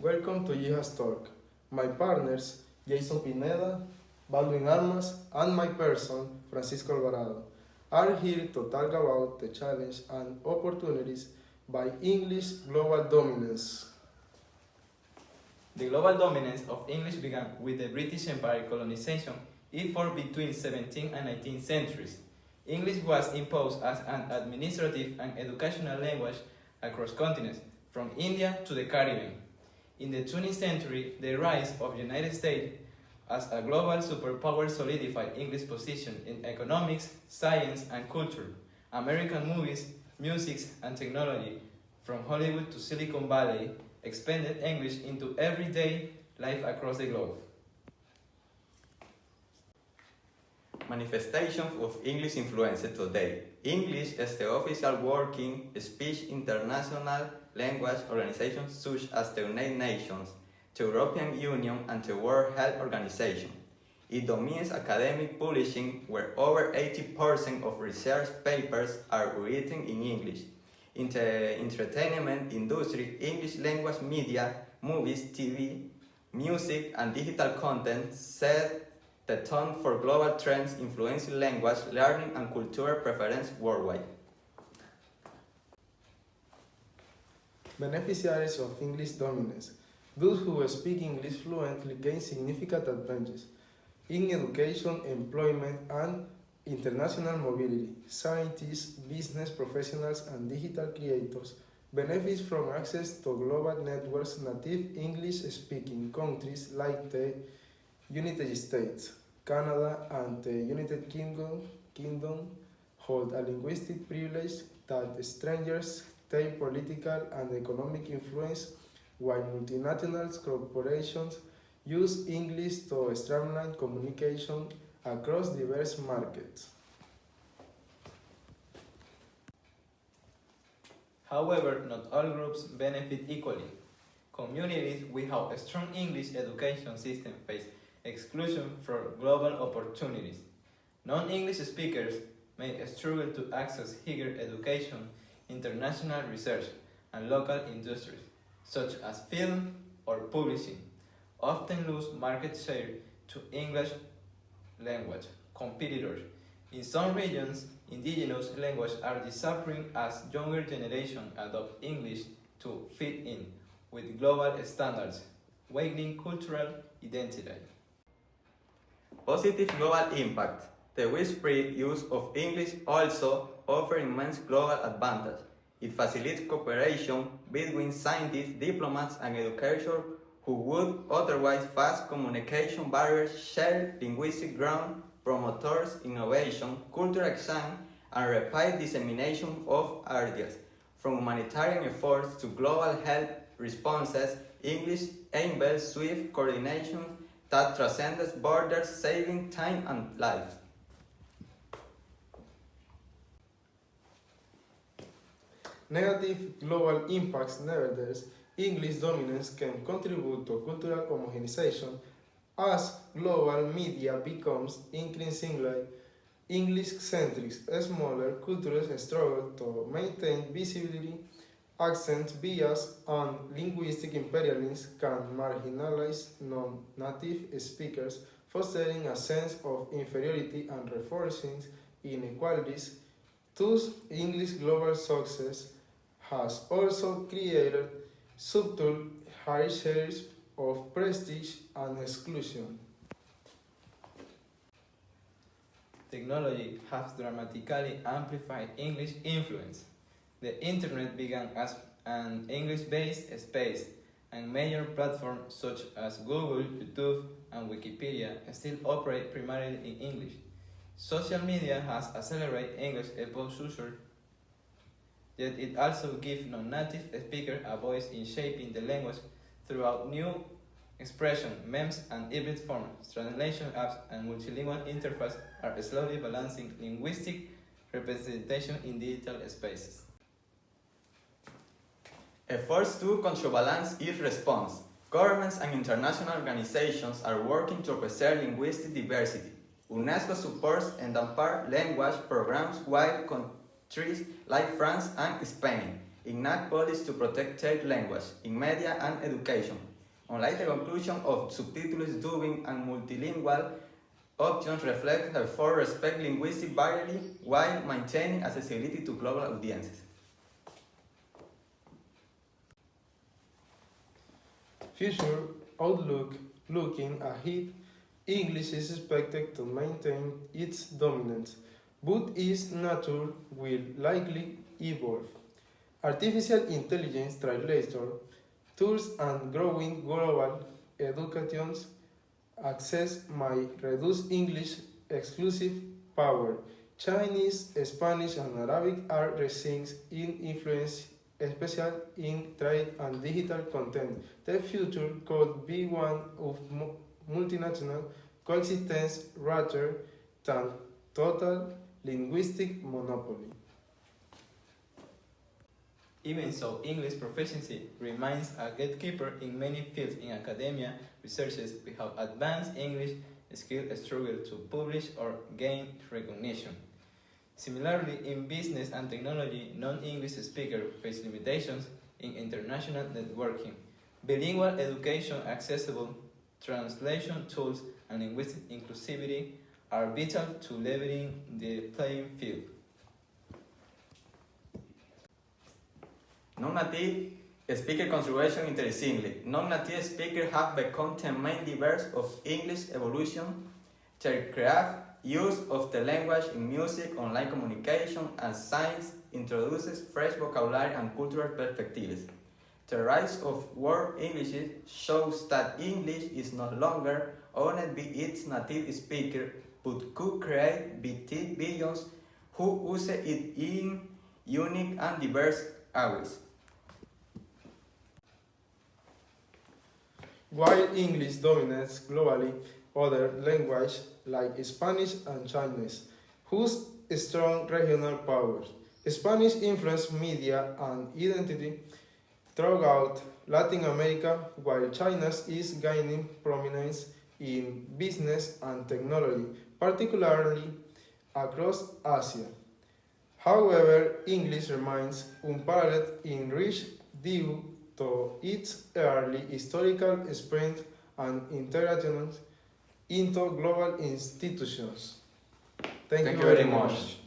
Welcome to Yihas Talk. My partners, Jason Pineda, Baldwin-Armas, and my person, Francisco Alvarado, are here to talk about the challenge and opportunities by English global dominance. The global dominance of English began with the British Empire colonization effort between 17th and 19th centuries. English was imposed as an administrative and educational language across continents, from India to the Caribbean. In the 20th century, the rise of the United States as a global superpower solidified English's position in economics, science, and culture. American movies, music, and technology, from Hollywood to Silicon Valley, expanded English into everyday life across the globe. Manifestations of English influence today. English is the official working speech international language organizations such as the United Nations, the European Union, and the World Health Organization. It dominates academic publishing, where over 80% of research papers are written in English. In the entertainment industry, English language media, movies, TV, music, and digital content set the tone for global trends influencing language, learning, and cultural preference worldwide. Beneficiaries of English dominance. Those who speak English fluently gain significant advantages in education, employment, and international mobility. Scientists, business professionals, and digital creators benefit from access to global networks. Native English-speaking countries like the United States, Canada, and the United Kingdom hold a linguistic privilege that strangers take political and economic influence, while multinational corporations use English to streamline communication across diverse markets. However, not all groups benefit equally. Communities without a strong English education system face exclusion from global opportunities. Non-English speakers may struggle to access higher education, international research, and local industries, such as film or publishing, often lose market share to English language competitors. In some regions, indigenous languages are disappearing as younger generations adopt English to fit in with global standards, weakening cultural identity. Positive global impact. The widespread use of English also offers immense global advantage. It facilitates cooperation between scientists, diplomats, and educators who would otherwise face communication barriers, share linguistic ground, promoters innovation, cultural exchange, and rapid dissemination of ideas. From humanitarian efforts to global health responses, English enables swift coordination that transcends borders, saving time and lives. Negative global impacts. Nevertheless, English dominance can contribute to cultural homogenization as global media becomes increasingly English-centric. Smaller cultures struggle to maintain visibility. Accent bias and linguistic imperialism can marginalize non-native speakers, fostering a sense of inferiority and reinforcing inequalities. Thus, English global success has also created subtle high shares of prestige and exclusion. Technology has dramatically amplified English influence. The Internet began as an English-based space, and major platforms such as Google, YouTube, and Wikipedia still operate primarily in English. Social media has accelerated English exposure, yet it also gives non-native speakers a voice in shaping the language throughout new expression, memes, and hybrid forms. Translation apps and multilingual interfaces are slowly balancing linguistic representation in digital spaces. Efforts to counterbalance each response. Governments and international organizations are working to preserve linguistic diversity. UNESCO supports endangered language programs while countries like France and Spain enact policies to protect child language in media and education. Unlike the conclusion of subtitles, dubbing, and multilingual options reflect therefore respect linguistic variety while maintaining accessibility to global audiences. Future outlook. Looking ahead, English is expected to maintain its dominance, but its nature will likely evolve. Artificial intelligence translator tools and growing global education access might reduce English exclusive power. Chinese, Spanish, and Arabic are rising in influence, especially in trade and digital content. The future could be one of multinational coexistence rather than total linguistic monopoly. Even so, English proficiency remains a gatekeeper in many fields. In academia, researchers without advanced English skills struggle to publish or gain recognition. Similarly, in business and technology, non-English speakers face limitations in international networking. Bilingual education, accessible translation tools, and linguistic inclusivity are vital to leveling the playing field. Non-native speaker consideration interestingly. Non-native speakers have become the main drivers of English evolution. Aircraft use of the language in music, online communication, and science introduces fresh vocabulary and cultural perspectives. The rise of world English shows that English is no longer owned by its native speaker, but could create billions who use it in unique and diverse ways. While English dominates globally, other languages like Spanish and Chinese, whose strong regional powers. Spanish influenced media and identity throughout Latin America, while China's is gaining prominence in business and technology, particularly across Asia. However, English remains unparalleled in reach due to its early historical sprint and integration into global institutions. Thank you very much.